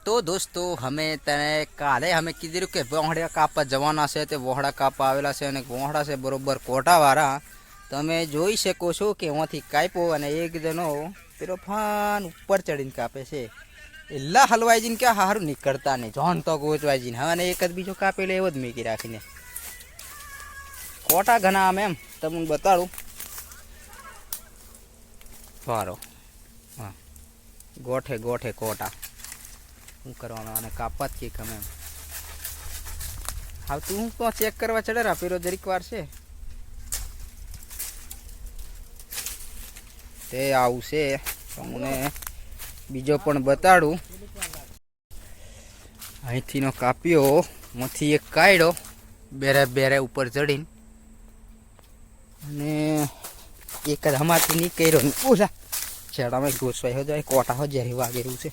तो दोस्तों हमें तने काले हमें कीधुं के वोहड़ा कापा जवाना छे ते वोहड़ा कापा आवेला छे अने वोहड़ा छे बरोबर कोटावाळा तमे जोई शको छो के ओथी काप्यो अने एक जणो पेलो फान ऊपर चढ़ीने कापे छे एला हलवाईजीने के हारू निकळता नहीं जोन तो गोचवाईजीने हाँ अने एक ज बीजो कापेलो एवो ज मीकी राखीने कोटा घना आम एम तमने बताडुं फारो हाँ गोठे गोठे कोटा हूँ करवाना कापा ज केक हमें हाँ तू तो चेक करवा चढ़े रहा पेलो जरीक वार छे ते आવું છે તમને બીજો પણ બતાડું અહીંથી નો કાપ્યો માંથી એક કાઢ્યો બેરે બેરે ઉપર ચડીને અને એક જ હમાથી નીકળ્યો ને ઓલા છેડામાં ઘોસવાઈ હો જાય કોટા હો જ્યારે વાગે રહ્યું છે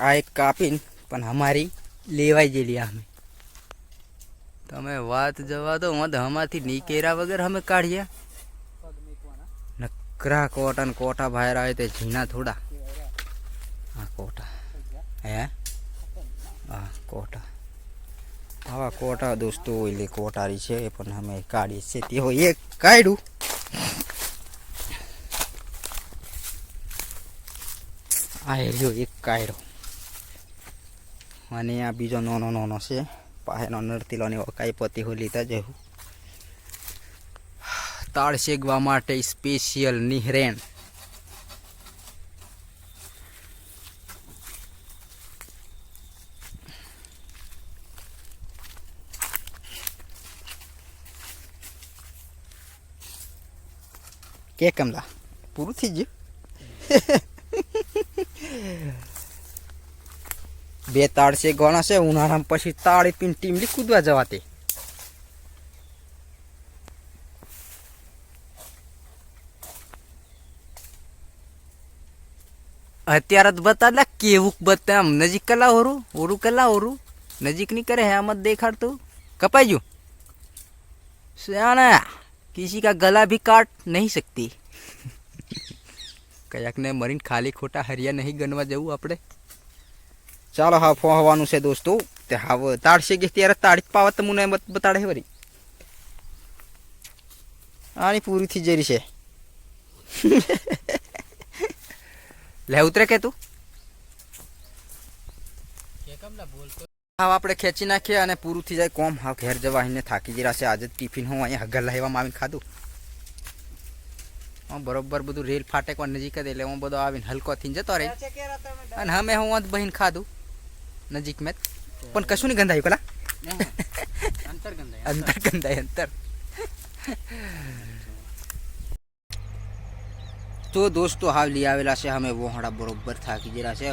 આ એક કાપીને પણ અમારી લેવાઈ ગયેલી અમે તમે વાત જવા દો મત હમાથી નીકળ્યા વગર અમે કાઢ્યા नकरा कोटा न कोटा बाहर आए थे झीना थोड़ा हाँ कोटा है हाँ कोटा आवा कोटा दोस्तों एले कोटारी छे पण हमें काढी छे ते हो एक काढ्યું आ एरियो एक काढ्यो અને આ બીજો નાનો નાનો છે પાહેનો નરતીલો ને કાઈ પતિ હો લીધા જેવું ताड़ शेगवा माटे स्पेशियल निहरेण के कमला पूरु थी गयुं बे ताड़ शेगवाना छे उनाळामां पछी ताળી पीने टीमली कूदवा जवाते अत्यार बता केवुक बता नजीक कला ओरू कला ओरू नजीक नहीं करे है मत देखाड़ तो कपाईजू सियाना किसी का गला भी काट नहीं सकती कयाक ने मरीन खाली खोटा हरिया नहीं गणवा जाऊँ आपड़े चलो हाँ फोहवानुं छे दोस्तों ते हाव ताड़शे के त्यारे ताड़ी पावत मुने मत बताड़े वरी आनी पूरी थी जरी छे ले उतरे के तू हाँ आपणे खेची नाखीए अने पूरुं थी जाय कोम हाँ घेर जवा अहीने थाकी गया छे आज टिफिन हूँ अहीं हगर लाव्यामां आवीने खाधुं हाँ बरोबर बधुं रेल फाटेक नजीक ज एटले हूँ बधो आवीने हलको थीने जतो रही अने हमें हूँ अंत बहीने खाधुं नजीक में पण कशुं नहीं गंधायुं कला अंतर गंधाय अंतर तो दोस्तों हाव ली आवेला छे हमें वोहड़ा बरोबर थाकी गया छे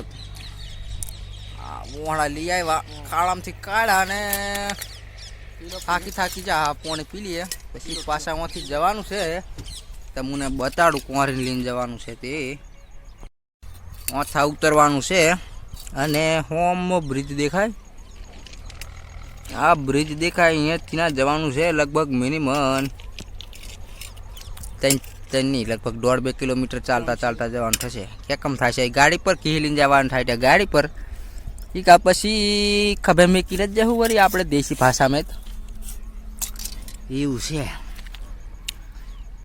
वोहड़ा ली आव्या खाड़ामांथी काढ्या ने थाकी थाकी जा पाणी पी लीए पछी पाछा वहाँथी जवानुं छे तमने बताडुं कोरीने लईने जवानुं छे ते वहाँ उतरवानुं छे अने होम ब्रिज देखाय आ ब्रिज देखाय अहींयाथी ना जवानुं छे लगभग मिनिमम नहीं लगभग 1.5-2 किलोमीटर चालता चालता जवानुं थशे क्या कम थशे गाड़ी पर कीलीने जवानुं थाय गाड़ी पर ई का पछी खभे मेकीने ज जवुं वरी आपणे देशी भाषा में एवुं छे।